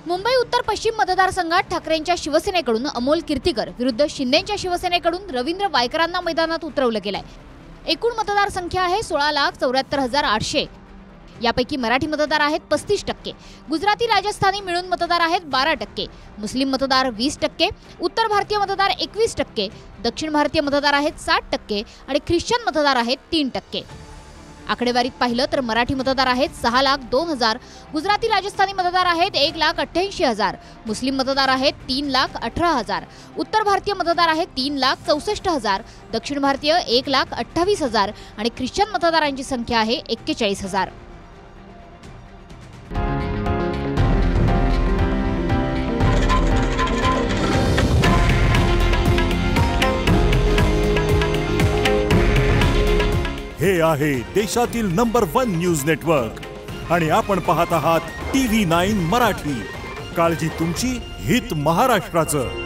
मुंबई उत्तर पश्चिम मतदारसंघात ठाकरेंच्या शिवसेनेकडून अमोल कीर्तीकर विरुद्ध शिंदेच्या शिवसेनेकडून रवींद्र वायकरांना मैदानात उतरवलं गेलंय। एकूण मतदार संख्या आहे 16,74,800। यापैकी मराठी मतदार आहेत 35%, गुजराती राजस्थानी मिळून मतदार आहेत 12%, मुस्लिम मतदार 20%, उत्तर भारतीय मतदार 21%, दक्षिण भारतीय मतदार आहेत 60% आणि ख्रिश्चन मतदार आहेत 3%। आकडेवारीत पाहिलं तर मराठी मतदार आहेत 6,02,000, गुजराती राजस्थानी मतदार आहेत 1,88,000, मुस्लिम मतदार आहेत 3,18,000, उत्तर भारतीय मतदार आहेत 3,64,000, दक्षिण भारतीय 1,28,000 आणि ख्रिश्चन मतदारांची संख्या आहे 41,000। हे आहे देशातील नंबर 1 न्यूज नेटवर्क आणि आपण पाहत आहात TV9 मराठी। काळजी तुमची, हित महाराष्ट्राचं।